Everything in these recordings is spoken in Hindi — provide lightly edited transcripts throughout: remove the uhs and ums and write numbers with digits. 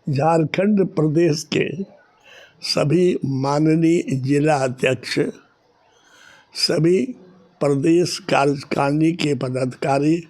झारखंड प्रदेश के सभी माननीय जिला अध्यक्ष, सभी प्रदेश कार्यकारिणी के पदाधिकारी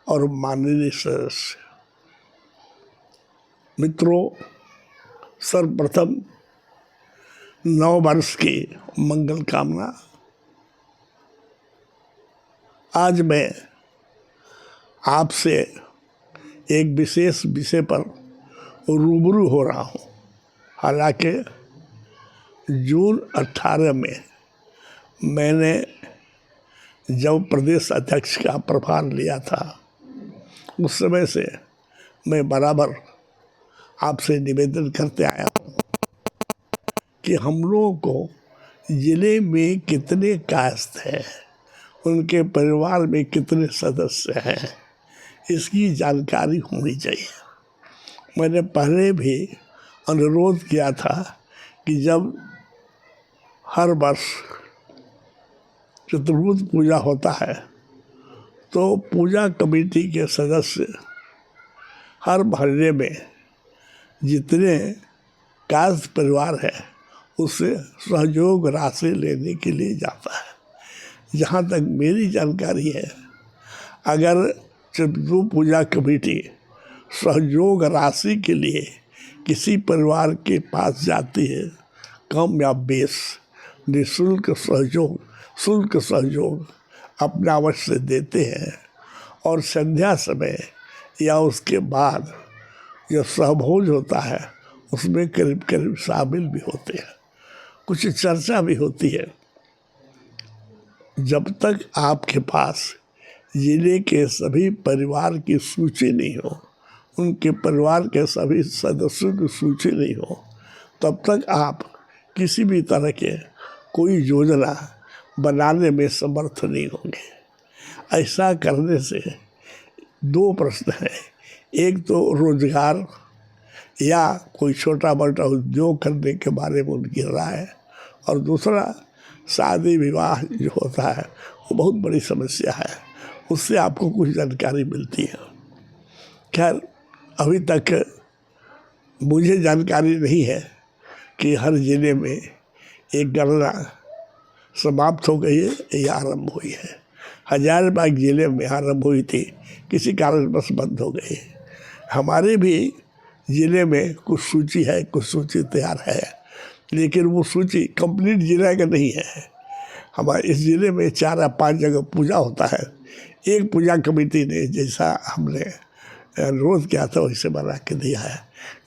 और माननीय सदस्य, मित्रों, सर्वप्रथम नव वर्ष की मंगल कामना। आज मैं आपसे एक विशेष विषय पर रूबरू हो रहा हूँ। हालांकि जून 18 में मैंने जब प्रदेश अध्यक्ष का प्रभार लिया था, उस समय से मैं बराबर आपसे निवेदन करते आया हूँ कि हम लोगों को जिले में कितने कायस्थ हैं, उनके परिवार में कितने सदस्य हैं, इसकी जानकारी होनी चाहिए। मैंने पहले भी अनुरोध किया था कि जब हर वर्ष चतुर्भुज पूजा होता है तो पूजा कमेटी के सदस्य हर मोहल्ले में जितने कायस्थ परिवार है उससे सहयोग राशि लेने के लिए जाता है। जहाँ तक मेरी जानकारी है, अगर चतुर्भुज पूजा कमेटी सहयोग राशि के लिए किसी परिवार के पास जाती है, कम या बेस निःशुल्क सहयोग, शुल्क सहयोग अपना अवश्य देते हैं और संध्या समय या उसके बाद जो सहभोज होता है उसमें करीब करीब शामिल भी होते हैं, कुछ चर्चा भी होती है। जब तक आपके पास जिले के सभी परिवार की सूची नहीं हो, उनके परिवार के सभी सदस्यों की सूची नहीं हो, तब तक आप किसी भी तरह के कोई योजना बनाने में समर्थ नहीं होंगे। ऐसा करने से दो प्रश्न हैं, एक तो रोजगार या कोई छोटा मोटा उद्योग करने के बारे में उनकी राय है, और दूसरा शादी विवाह जो होता है वो बहुत बड़ी समस्या है, उससे आपको कुछ जानकारी मिलती है। खैर, अभी तक मुझे जानकारी नहीं है कि हर जिले में एक गणना समाप्त हो गई है या आरंभ हुई है। हजारीबाग जिले में आरंभ हुई थी, किसी कारणवश बंद हो गई। हमारे भी जिले में कुछ सूची है, कुछ सूची तैयार है, लेकिन वो सूची कंप्लीट जिले का नहीं है। हमारे इस जिले में 4 या 5 जगह पूजा होता है। एक पूजा कमेटी ने जैसा हमने अनुरोध किया था वैसे बना के दिया है,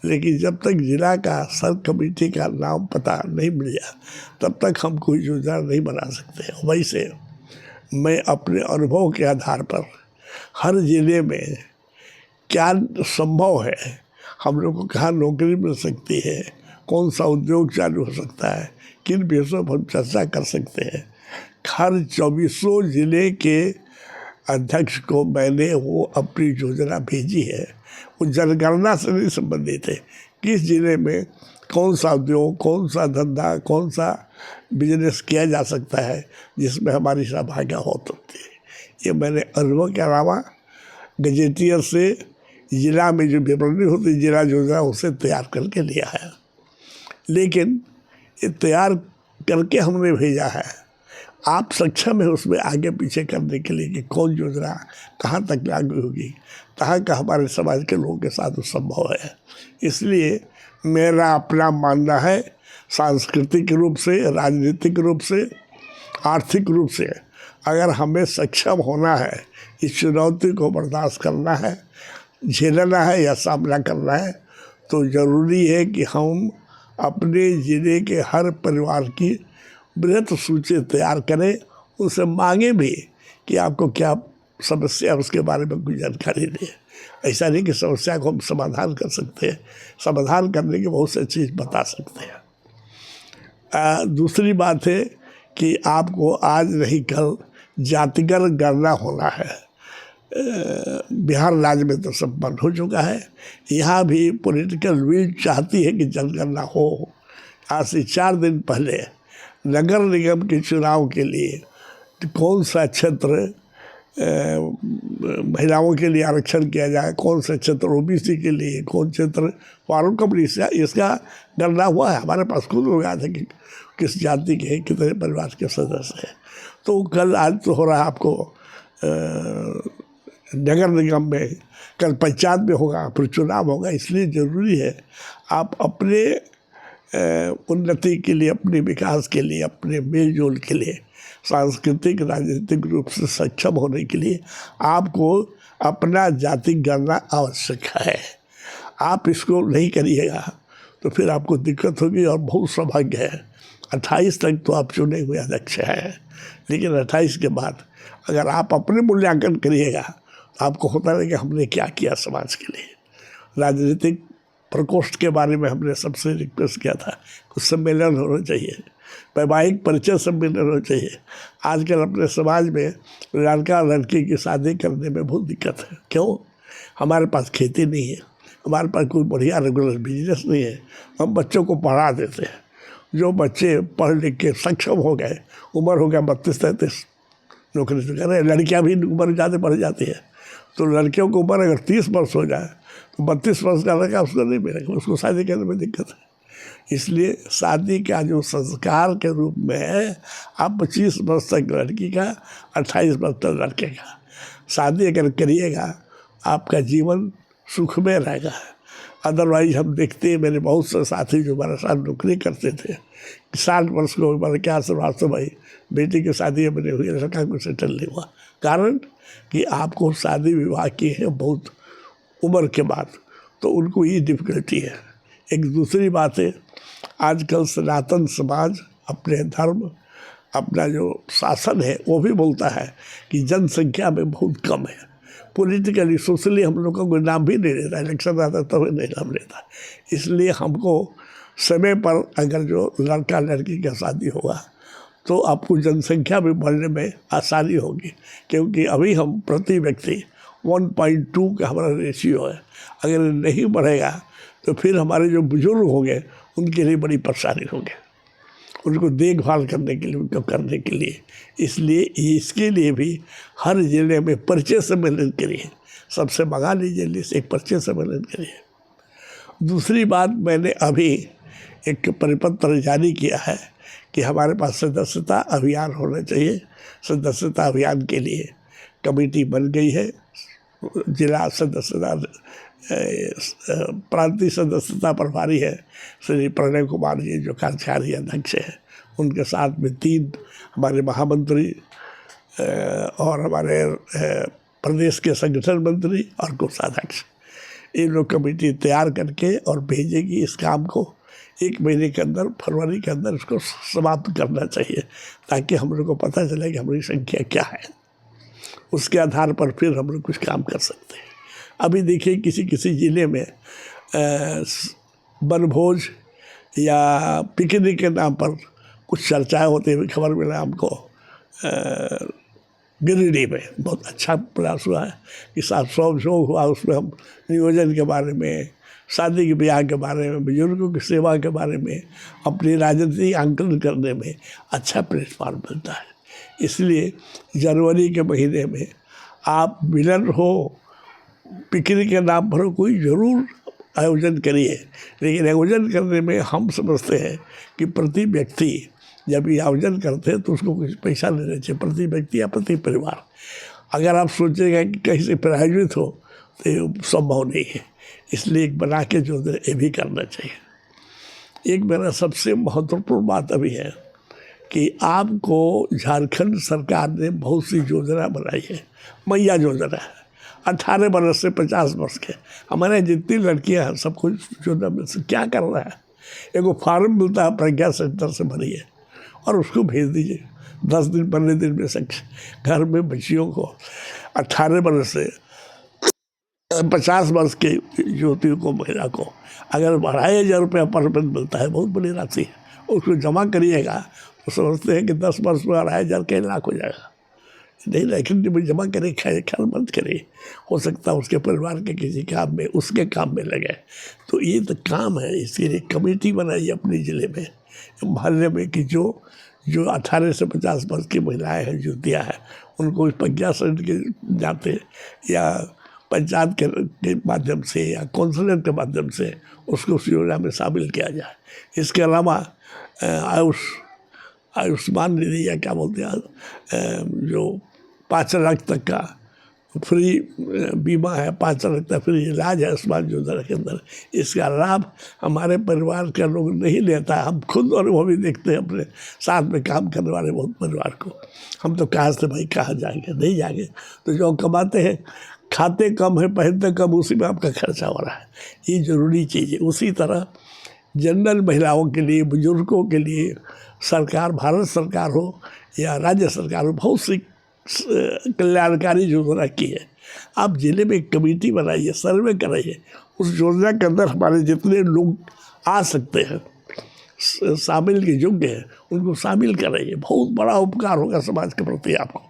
लेकिन जब तक जिला का सब कमेटी का नाम पता नहीं मिल जाए तब तक हम कोई योजना नहीं बना सकते। वैसे मैं अपने अनुभव के आधार पर हर जिले में क्या संभव है, हम लोग को कहाँ नौकरी मिल सकती है, कौन सा उद्योग चालू हो सकता है, किन विषयों पर हम चर्चा कर सकते हैं, हर 24 जिले के अध्यक्ष को मैंने वो अपनी योजना भेजी है। वो जनगणना से नहीं संबंधित है, किस जिले में कौन सा उद्योग, कौन सा धंधा, कौन सा बिजनेस किया जा सकता है जिसमें हमारी सहभागिता हो सकती है। ये मैंने अनुभव के अलावा गजेटियर से जिला में जो विवरणी होती है जिला योजना उसे तैयार करके लिया है। लेकिन ये तैयार करके हमने भेजा है, आप सक्षम है उसमें आगे पीछे करने के लिए कि कौन योजना कहाँ तक लागू होगी, कहाँ का हमारे समाज के लोगों के साथ संभव है। इसलिए मेरा अपना मानना है, सांस्कृतिक रूप से, राजनीतिक रूप से, आर्थिक रूप से अगर हमें सक्षम होना है, इस चुनौती को बर्दाश्त करना है, झेलना है या सामना करना है, तो ज़रूरी है कि हम अपने ज़िले के हर परिवार की बृहत सूची तैयार करें, उनसे मांगे भी कि आपको क्या समस्या है उसके बारे में कुछ जानकारी दें। ऐसा नहीं कि समस्या को हम समाधान कर सकते हैं, समाधान करने की बहुत सी चीज़ बता सकते हैं। दूसरी बात है कि आपको आज नहीं कल जातिगत गणना होना है। बिहार राज्य में तो सब बंद हो चुका है, यहाँ भी पॉलिटिकल विल चाहती है कि जनगणना हो। आज से 4 दिन पहले नगर निगम के चुनाव के लिए कौन सा क्षेत्र महिलाओं के लिए आरक्षण किया जाए, कौन से क्षेत्र ओबीसी के लिए, कौन क्षेत्र फॉरन कंपनी से, इसका गणना हुआ है। हमारे पास खुद लोग आए थे कि किस जाति के हैं, कितने परिवार के सदस्य हैं। तो कल आज तो हो रहा है आपको नगर निगम में, कल पंचायत में होगा, फिर चुनाव होगा। इसलिए ज़रूरी है आप अपने उन्नति के लिए, अपने विकास के लिए, अपने मेल जोल के लिए, सांस्कृतिक राजनीतिक रूप से सक्षम होने के लिए आपको अपना जाति गणना आवश्यक है। आप इसको नहीं करिएगा तो फिर आपको दिक्कत होगी। और बहुत सौभाग्य है 28 तक तो आप चुने हुए अध्यक्ष हैं, लेकिन 28 के बाद अगर आप अपने मूल्यांकन करिएगा तो आपको होता रहेगा हमने क्या किया समाज के लिए। राजनीतिक प्रकोष्ठ के बारे में हमने सबसे रिक्वेस्ट किया था, कुछ सम्मेलन होना चाहिए, वैवाहिक परिचय सम्मेलन होना चाहिए। आजकल अपने समाज में लड़का लड़की की शादी करने में बहुत दिक्कत है। क्यों? हमारे पास खेती नहीं है, हमारे पास कोई बढ़िया रेगुलर बिजनेस नहीं है, हम बच्चों को पढ़ा देते हैं। जो बच्चे पढ़ लिख के सक्षम हो गए, उम्र हो गया 32-33, नौकरी से कर रहे हैं। लड़कियाँ भी उम्र ज़्यादा बढ़ जाती है, तो लड़कियों को उम्र अगर 30 वर्ष हो जाए तो 32 वर्ष का लड़का उसको नहीं मिलेगा, उसको शादी करने में दिक्कत है। इसलिए शादी का जो संस्कार के रूप में है, आप 25 वर्ष तक लड़की का, 28 वर्ष तक लड़के का शादी अगर करिएगा, आपका जीवन सुख में रहेगा। अदरवाइज हम देखते हैं, मेरे बहुत से साथी जो हमारे साथ नौकरी करते थे, 60 वर्ष को मैंने क्या सुना, तो भाई बेटी की शादी बनी हुई, लड़का को सेटल नहीं हुआ। कारण कि आपको शादी विवाह की है बहुत उम्र के बाद, तो उनको ये डिफ़िकल्टी है। एक दूसरी बात है, आजकल सनातन समाज अपने धर्म, अपना जो शासन है वो भी बोलता है कि जनसंख्या में बहुत कम है। पॉलिटिकली सोशली हम लोगों को नाम भी नहीं देता, इलेक्शन आता तब नहीं नाम लेता। इसलिए हमको समय पर अगर जो लड़का लड़की का शादी होगा तो आपको जनसंख्या भी बढ़ने में आसानी होगी, क्योंकि अभी हम प्रति व्यक्ति 1.2 का हमारा रेशियो है। अगर नहीं बढ़ेगा तो फिर हमारे जो बुजुर्ग होंगे उनके लिए बड़ी परेशानी होगी, उनको देखभाल करने के लिए, उनको करने के लिए। इसलिए इसके लिए भी हर जिले में परिचय सम्मेलन करिए, सबसे मंगा लीजिए लिस्ट, एक परिचय सम्मेलन करिए। दूसरी बात, मैंने अभी एक परिपत्र जारी किया है कि हमारे पास सदस्यता अभियान होना चाहिए। सदस्यता अभियान के लिए कमेटी बन गई है। जिला सदस्यता प्रांतीय सदस्यता प्रभारी है श्री प्रणय कुमार जी, जो कार्यकारी अध्यक्ष हैं। उनके साथ में 3 हमारे महामंत्री और हमारे प्रदेश के संगठन मंत्री और कोषाध्यक्ष, ये लोग कमेटी तैयार करके और भेजेगी। इस काम को 1 महीने के अंदर, फरवरी के अंदर इसको समाप्त करना चाहिए, ताकि हम लोग को पता चले कि हमारी संख्या क्या है। उसके आधार पर फिर हम लोग कुछ काम कर सकते हैं। अभी देखिए किसी किसी ज़िले में वनभोज या पिकनिक के नाम पर कुछ चर्चाएं होती हुई खबर मिला हमको। गिरिडीह में बहुत अच्छा प्रयास हुआ है कि 700 शो हुआ, उसमें हम नियोजन के बारे में, शादी के ब्याह के बारे में, बुजुर्गों की सेवा के बारे में, अपनी राजनीतिक आंकलन करने में अच्छा प्लेटफॉर्म मिलता है। इसलिए जनवरी के महीने में आप मिलन हो, पिकनिक के नाम पर कोई ज़रूर आयोजन करिए, लेकिन आयोजन करने में हम समझते हैं कि प्रति व्यक्ति जब ये आयोजन करते हैं तो उसको कुछ पैसा लेना चाहिए, प्रति व्यक्ति या प्रति परिवार। अगर आप सोचेगा कि कहीं से प्रायोजित हो तो ये संभव नहीं है। इसलिए एक बना के जो ये भी करना चाहिए। एक मेरा सबसे महत्वपूर्ण बात अभी है कि आपको झारखंड सरकार ने बहुत सी योजना बनाई है। मैया योजना है, 18 वर्ष से 50 वर्ष के हमारे जितनी लड़कियां हैं सब कुछ योजना में से क्या कर रहा है, एगो फार्म मिलता है प्रज्ञा सेंटर से भरिए और उसको भेज दीजिए। 10 दिन 15 दिन में घर में बच्चियों को 18 वर्ष से 50 वर्ष के युवतियों को, महिला को अगर 2,500 रुपया पर मंथ मिलता है, बहुत बड़ी राशि है। उसको जमा करिएगा तो समझते हैं कि 10 वर्ष में 2,500 कई लाख हो जाएगा। नहीं, लेकिन जमा करे, ख्याल मत करे, हो सकता है उसके परिवार के किसी काम में, उसके काम में लगे। तो ये तो काम है, इसके लिए कमेटी बनाई अपने ज़िले में, मोहल्ले में, कि जो 18 से 50 वर्ष की महिलाएं हैं, युवतियाँ हैं, उनको प्रज्ञासन के जाते या पंचायत के माध्यम से या कौंसलर के माध्यम से उसको उस योजना में शामिल किया जाए। इसके अलावा आयुष्मान निधि या क्या बोलते हैं जो 5 लाख तक का फ्री बीमा है, 5 लाख तक फ्री इलाज है आयुष्मान योजना के अंदर, इसका लाभ हमारे परिवार के लोग नहीं लेता। हम खुद और वो भी देखते हैं अपने साथ में काम करने वाले बहुत परिवार को। हम तो कहाँ से भाई कहाँ जाएंगे, नहीं जाएंगे। तो जो कमाते हैं, खाते कम है, पहनते कम, उसी में आपका खर्चा हो रहा है। ये ज़रूरी चीज़ है। उसी तरह जनरल महिलाओं के लिए, बुजुर्गों के लिए सरकार, भारत सरकार हो या राज्य सरकार हो, बहुत सी कल्याणकारी योजना की है। आप जिले में एक कमेटी बनाइए, सर्वे कराइए, उस योजना के अंदर हमारे जितने लोग आ सकते हैं, शामिल के योग्य हैं, उनको शामिल कराइए। बहुत बड़ा उपकार होगा समाज के प्रति आपको।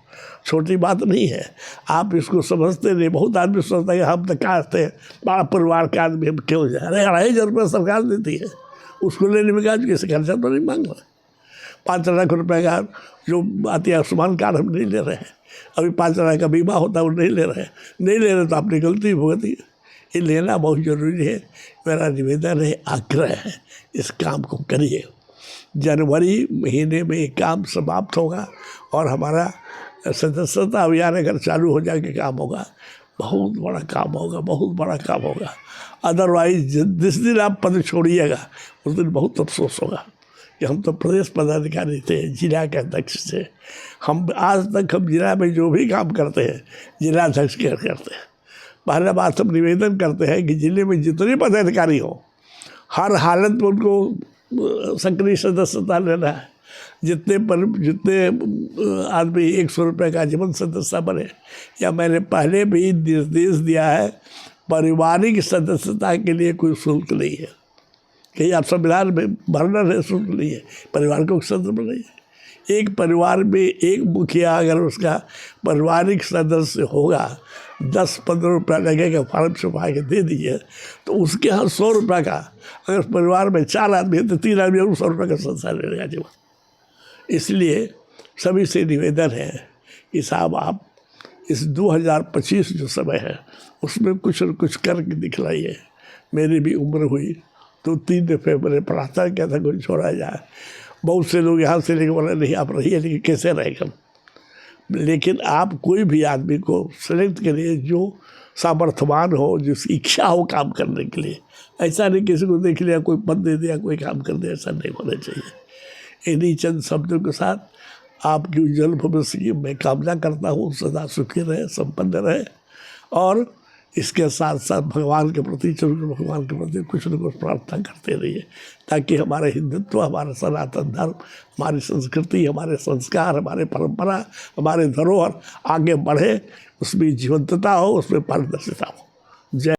छोटी बात नहीं है, आप इसको समझते नहीं। बहुत आदमी सोचता है हम तो कहाँ थे, बड़ा परिवार के आदमी, हम क्यों जाए। अरे 2,500 रुपये सरकार देती है, उसको लेने में किसी खर्चा तो नहीं मांग रहा। 5 लाख रुपये का जो आती है आयुष्मान कार्ड हम नहीं ले रहे हैं। अभी 5 लाख का बीमा होता है वो नहीं ले रहे हैं। नहीं ले रहे तो अपनी गलती भुगती है। ये लेना बहुत ज़रूरी है। मेरा निवेदन है, आग्रह है, इस काम को करिए। जनवरी महीने में ये काम समाप्त होगा और हमारा सदस्यता अभियान अगर चालू हो जाए काम होगा, बहुत बड़ा काम होगा, बहुत बड़ा काम होगा। अदरवाइज जिस दिन आप पद छोड़िएगा उस दिन बहुत अफसोस होगा कि हम तो प्रदेश पदाधिकारी थे, जिला के अध्यक्ष थे। हम आज तक हम जिला में जो भी काम करते हैं जिला अध्यक्ष के करते हैं। पहला बात हम निवेदन करते हैं कि जिले में जितने पदाधिकारी हों, हर हालत में उनको सक्रिय सदस्यता लेना है। जितने आदमी 100 रुपये का जीवन सदस्य बने, या मैंने पहले भी निर्देश दिया है, पारिवारिक सदस्यता के लिए कोई शुल्क नहीं है। कहीं आप संविधान में वर्णन है, शुल्क नहीं है, परिवार को सदस्य बनाइए। एक परिवार में एक मुखिया अगर उसका पारिवारिक सदस्य होगा, 10-15 रुपया लगेगा, फॉर्म छपा के दे दीजिए, तो उसके यहाँ 100 रुपये का, अगर परिवार में 4 आदमी है तो 3 आदमी और 100 रुपये का संसार लेगा जीवन। इसलिए सभी से निवेदन है कि साहब आप इस 2025 जो समय है उसमें कुछ न कुछ करके दिखलाइए। मेरी भी उम्र हुई तो 3 दफ़े मैंने प्रार्थना किया था कुछ छोड़ा जाए। बहुत से लोग यहाँ से लेके बोले नहीं आप रहिए, लेकिन कैसे रहेगा। लेकिन आप कोई भी आदमी को सेलेक्ट करिए जो सामर्थ्यवान हो, जिसकी इच्छा हो काम करने के लिए। ऐसा नहीं किसी को देख लिया कोई पद दे दिया कोई काम कर दिया, ऐसा नहीं होना चाहिए। इन्हीं चंद शब्दों के साथ आपकी उज्जवल भविष्य की मैं कामना करता हूँ। सदा सुखी रहे, संपन्न रहे, और इसके साथ साथ भगवान के प्रति, चंद्र भगवान के प्रति कुछ न कुछ प्रार्थना करते रहिए, ताकि हमारे हिंदुत्व, हमारा सनातन धर्म, हमारी संस्कृति, हमारे संस्कार, हमारे परंपरा, हमारे धरोहर आगे बढ़े, उसमें जीवंतता हो, उसमें पारदर्शिता हो। जय।